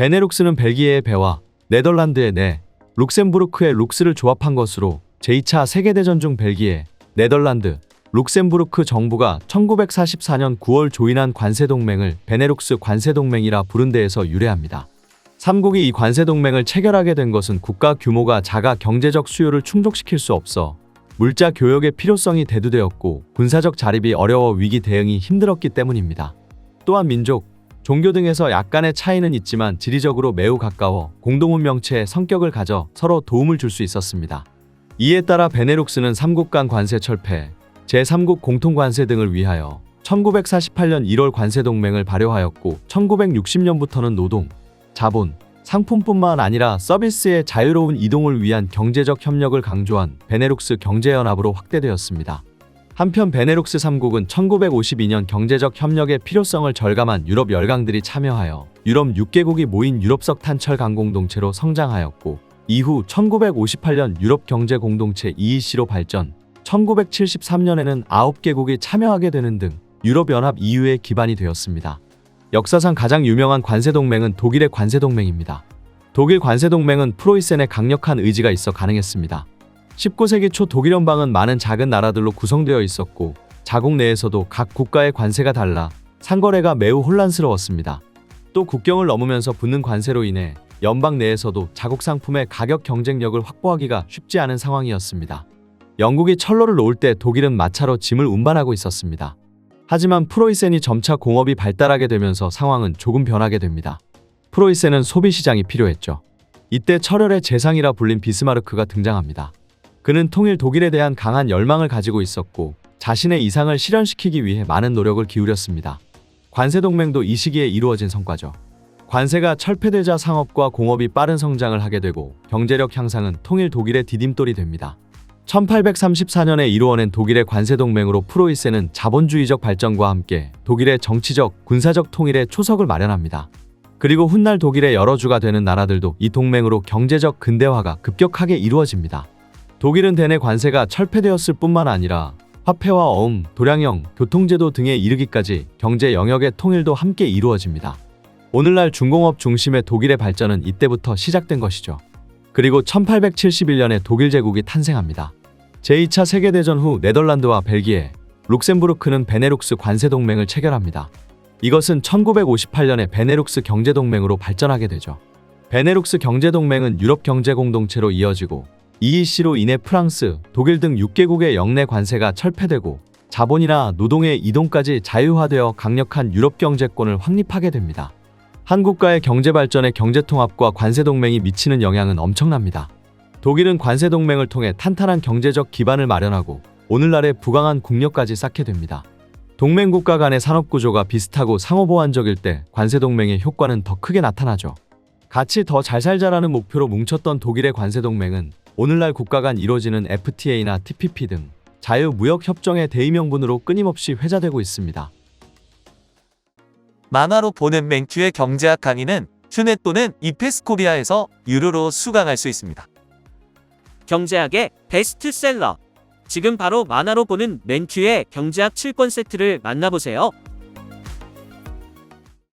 베네룩스는 벨기에의 베와 네덜란드의 네, 룩셈부르크의 룩스를 조합한 것으로 제2차 세계대전 중 벨기에, 네덜란드, 룩셈부르크 정부가 1944년 9월 조인한 관세동맹을 베네룩스 관세동맹이라 부른 데에서 유래합니다. 삼국이 이 관세동맹을 체결하게 된 것은 국가 규모가 작아 경제적 수요를 충족시킬 수 없어 물자 교역의 필요성이 대두되었고 군사적 자립이 어려워 위기 대응이 힘들었기 때문입니다. 또한 민족, 종교 등에서 약간의 차이는 있지만 지리적으로 매우 가까워 공동운명체의 성격을 가져 서로 도움을 줄 수 있었습니다. 이에 따라 베네룩스는 삼국 간 관세 철폐, 제3국 공통관세 등을 위하여 1948년 1월 관세동맹을 발효하였고 1960년부터는 노동, 자본, 상품뿐만 아니라 서비스의 자유로운 이동을 위한 경제적 협력을 강조한 베네룩스 경제연합으로 확대되었습니다. 한편 베네룩스 3국은 1952년 경제적 협력의 필요성을 절감한 유럽 열강들이 참여하여 유럽 6개국이 모인 유럽석 탄철 강공동체로 성장하였고 이후 1958년 유럽 경제 공동체 EEC로 발전, 1973년에는 9개국이 참여하게 되는 등 유럽연합 EU의 기반이 되었습니다. 역사상 가장 유명한 관세동맹은 독일의 관세동맹입니다. 독일 관세동맹은 프로이센의 강력한 의지가 있어 가능했습니다. 19세기 초 독일 연방은 많은 작은 나라들로 구성되어 있었고 자국 내에서도 각 국가의 관세가 달라 상거래가 매우 혼란스러웠습니다. 또 국경을 넘으면서 붙는 관세로 인해 연방 내에서도 자국 상품의 가격 경쟁력을 확보하기가 쉽지 않은 상황이었습니다. 영국이 철로를 놓을 때 독일은 마차로 짐을 운반하고 있었습니다. 하지만 프로이센이 점차 공업이 발달하게 되면서 상황은 조금 변하게 됩니다. 프로이센은 소비시장이 필요했죠. 이때 철혈의 재상이라 불린 비스마르크가 등장합니다. 그는 통일 독일에 대한 강한 열망을 가지고 있었고 자신의 이상을 실현시키기 위해 많은 노력을 기울였습니다. 관세동맹도 이 시기에 이루어진 성과죠. 관세가 철폐되자 상업과 공업이 빠른 성장을 하게 되고 경제력 향상은 통일 독일의 디딤돌이 됩니다. 1834년에 이루어낸 독일의 관세동맹으로 프로이센은 자본주의적 발전과 함께 독일의 정치적, 군사적 통일의 초석을 마련합니다. 그리고 훗날 독일의 여러 주가 되는 나라들도 이 동맹으로 경제적 근대화가 급격하게 이루어집니다. 독일은 대내 관세가 철폐되었을 뿐만 아니라 화폐와 어음, 도량형, 교통제도 등에 이르기까지 경제 영역의 통일도 함께 이루어집니다. 오늘날 중공업 중심의 독일의 발전은 이때부터 시작된 것이죠. 그리고 1871년에 독일 제국이 탄생합니다. 제2차 세계대전 후 네덜란드와 벨기에, 룩셈부르크는 베네룩스 관세동맹을 체결합니다. 이것은 1958년에 베네룩스 경제동맹으로 발전하게 되죠. 베네룩스 경제동맹은 유럽 경제공동체로 이어지고 EEC로 인해 프랑스, 독일 등 6개국의 영내 관세가 철폐되고 자본이나 노동의 이동까지 자유화되어 강력한 유럽 경제권을 확립하게 됩니다. 한 국가의 경제발전에 경제통합과 관세동맹이 미치는 영향은 엄청납니다. 독일은 관세동맹을 통해 탄탄한 경제적 기반을 마련하고 오늘날의 부강한 국력까지 쌓게 됩니다. 동맹국가 간의 산업구조가 비슷하고 상호보완적일 때 관세동맹의 효과는 더 크게 나타나죠. 같이 더 잘 살자라는 목표로 뭉쳤던 독일의 관세동맹은 오늘날 국가 간 이루어지는 FTA나 TPP 등 자유무역협정의 대의명분으로 끊임없이 회자되고 있습니다. 만화로 보는 맹큐의 경제학 강의는 튜넷 또는 이페스코리아에서 유료로 수강할 수 있습니다. 경제학의 베스트셀러. 지금 바로 만화로 보는 맹큐의 경제학 7권 세트를 만나보세요.